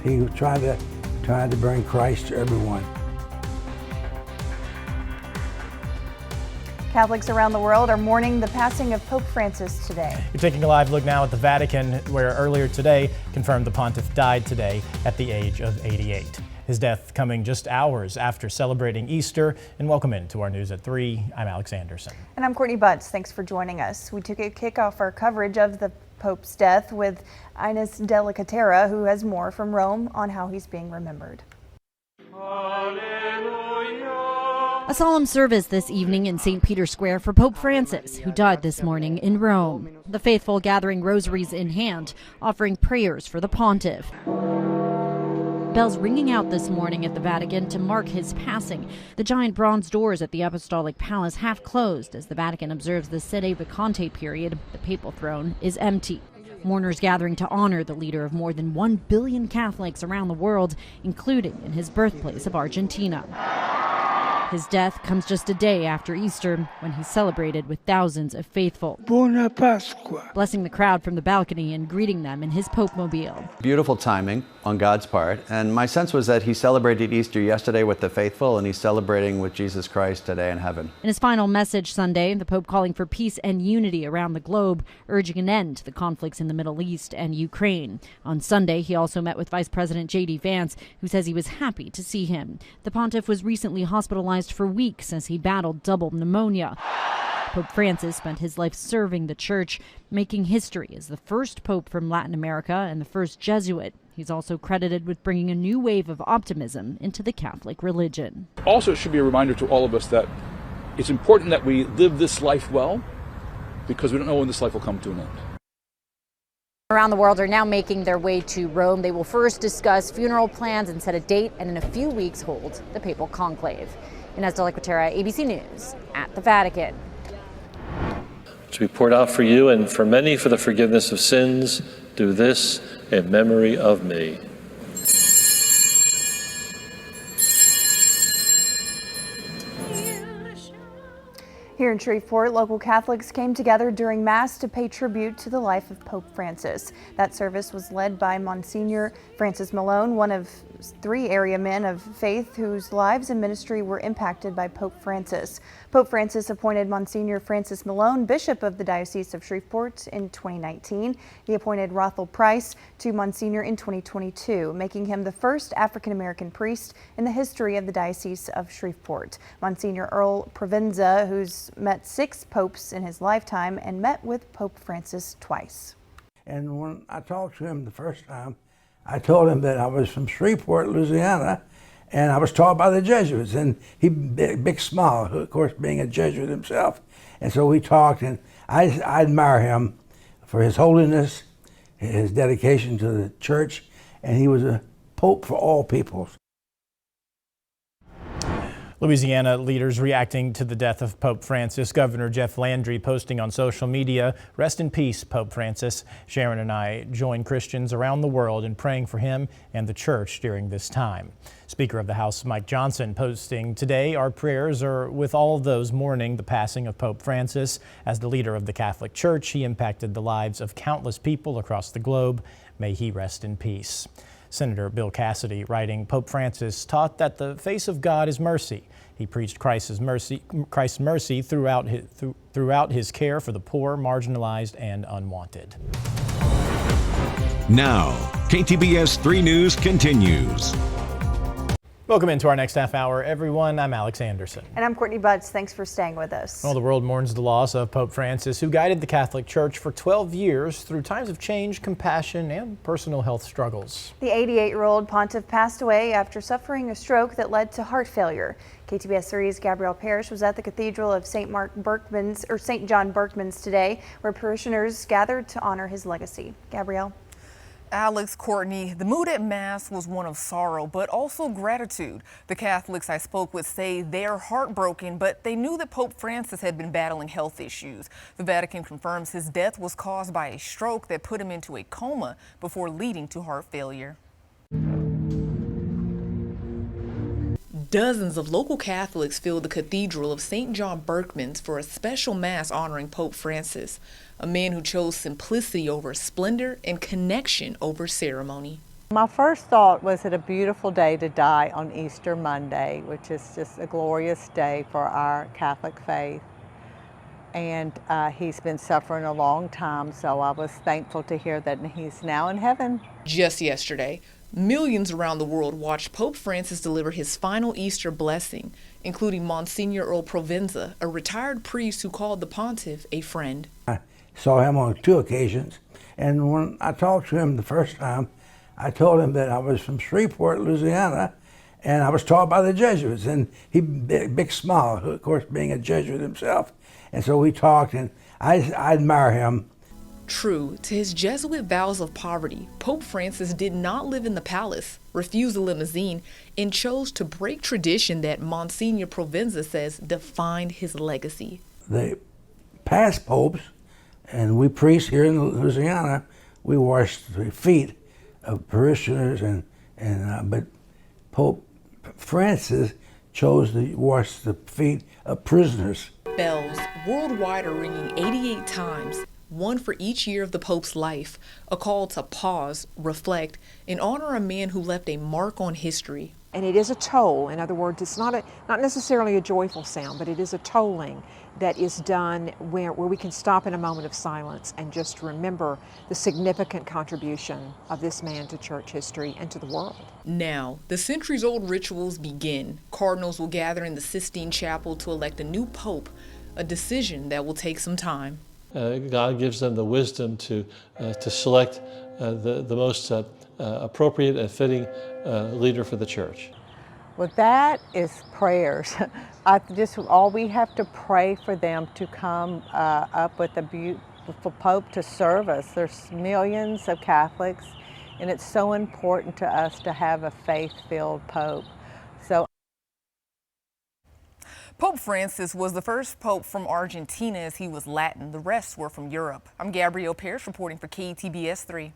he was trying to bring Christ to everyone. Catholics around the world are mourning the passing of Pope Francis today. You're taking a live look now at the Vatican, where earlier today confirmed the pontiff died today at the age of 88. His death coming just hours after celebrating Easter. And welcome into our News at 3. I'm Alex Anderson. And I'm Courtney Butts. Thanks for joining us. We took a kick off our coverage of the Pope's death with Ines Della Catera, who has more from Rome on how he's being remembered. A solemn service this evening in St. Peter's Square for Pope Francis, who died this morning in Rome. The faithful gathering rosaries in hand, offering prayers for the pontiff. Bells ringing out this morning at the Vatican to mark his passing. The giant bronze doors at the Apostolic Palace half closed as the Vatican observes the sede vacante period. The papal throne is empty. Mourners gathering to honor the leader of more than 1 billion Catholics around the world, including in his birthplace of Argentina. His death comes just a day after Easter, when he celebrated with thousands of faithful. Buona Pasqua. Blessing the crowd from the balcony and greeting them in his Pope-mobile. Beautiful timing on God's part, and my sense was that he celebrated Easter yesterday with the faithful, and he's celebrating with Jesus Christ today in heaven. In his final message Sunday, the Pope calling for peace and unity around the globe, urging an end to the conflicts in the Middle East and Ukraine. On Sunday, he also met with Vice President J.D. Vance, who says he was happy to see him. The pontiff was recently hospitalized for weeks as he battled double pneumonia. Pope Francis spent his life serving the church, making history as the first pope from Latin America and the first Jesuit. He's also credited with bringing a new wave of optimism into the Catholic religion. Also, it should be a reminder to all of us that it's important that we live this life well, because we don't know when this life will come to an end. Around the world are now making their way to Rome. They will first discuss funeral plans and set a date, and in a few weeks hold the papal conclave. Ines Della Catera, ABC News, at the Vatican. To be poured out for you and for many for the forgiveness of sins, do this in memory of me. Here in Shreveport, local Catholics came together during Mass to pay tribute to the life of Pope Francis. That service was led by Monsignor Francis Malone, one of 3 area men of faith whose lives and ministry were impacted by Pope Francis. Pope Francis appointed Monsignor Francis Malone Bishop of the Diocese of Shreveport in 2019. He appointed Rothel Price to Monsignor in 2022, making him the first African-American priest in the history of the Diocese of Shreveport. Monsignor Earl Provenza, who's met 6 popes in his lifetime and met with Pope Francis twice. And when I talked to him the first time, I told him that I was from Shreveport, Louisiana, and I was taught by the Jesuits. And he big smile, of course, being a Jesuit himself. And so we talked, and I admire him for his holiness, his dedication to the church, and he was a pope for all peoples. Louisiana leaders reacting to the death of Pope Francis. Governor Jeff Landry posting on social media, "Rest in peace, Pope Francis." Sharon and I join Christians around the world in praying for him and the church during this time. Speaker of the House Mike Johnson posting, "Today our prayers are with all of those mourning the passing of Pope Francis. As the leader of the Catholic Church, he impacted the lives of countless people across the globe. May he rest in peace." Senator Bill Cassidy writing, "Pope Francis taught that the face of God is mercy. He preached Christ's mercy throughout his care for the poor, marginalized, and unwanted." Now, KTBS 3 News continues. Welcome into our next half hour, everyone. I'm Alex Anderson. And I'm Courtney Butts. Thanks for staying with us. Well, the world mourns the loss of Pope Francis, who guided the Catholic Church for 12 years through times of change, compassion, and personal health struggles. The 88-year-old pontiff passed away after suffering a stroke that led to heart failure. KTBS 3's Gabrielle Parrish was at the Cathedral of St. John Berkman's today, where parishioners gathered to honor his legacy. Gabrielle? Alex, Courtney, the mood at Mass was one of sorrow, but also gratitude. The Catholics I spoke with say they're heartbroken, but they knew that Pope Francis had been battling health issues. The Vatican confirms his death was caused by a stroke that put him into a coma before leading to heart failure. Dozens of local Catholics filled the Cathedral of St. John Berkman's for a special Mass honoring Pope Francis, a man who chose simplicity over splendor and connection over ceremony. My first thought was it a beautiful day to die on Easter Monday, which is just a glorious day for our Catholic faith. And he's been suffering a long time, so I was thankful to hear that he's now in heaven. Just yesterday, millions around the world watched Pope Francis deliver his final Easter blessing, including Monsignor Earl Provenza, a retired priest who called the pontiff a friend. I saw him on 2 occasions, and when I talked to him the first time, I told him that I was from Shreveport, Louisiana, and I was taught by the Jesuits, and he big smile, of course, being a Jesuit himself. And so we talked, and I admire him. True to his Jesuit vows of poverty, Pope Francis did not live in the palace, refused a limousine, and chose to break tradition that Monsignor Provenza says defined his legacy. The past popes, and we priests here in Louisiana, we washed the feet of parishioners, but Pope Francis chose to wash the feet of prisoners. Bells worldwide are ringing 88 times, one for each year of the Pope's life, a call to pause, reflect, and honor a man who left a mark on history. And it is a toll. In other words, it's not necessarily a joyful sound, but it is a tolling that is done where we can stop in a moment of silence and just remember the significant contribution of this man to church history and to the world. Now, the centuries-old rituals begin. Cardinals will gather in the Sistine Chapel to elect a new pope, a decision that will take some time. God gives them the wisdom to select the most appropriate and fitting leader for the church. Well, that is prayers. All we have to pray for them to come up with a beautiful Pope to serve us. There's millions of Catholics, and it's so important to us to have a faith-filled Pope. So, Pope Francis was the first pope from Argentina, as he was Latin. The rest were from Europe. I'm Gabrielle Parrish reporting for KTBS 3.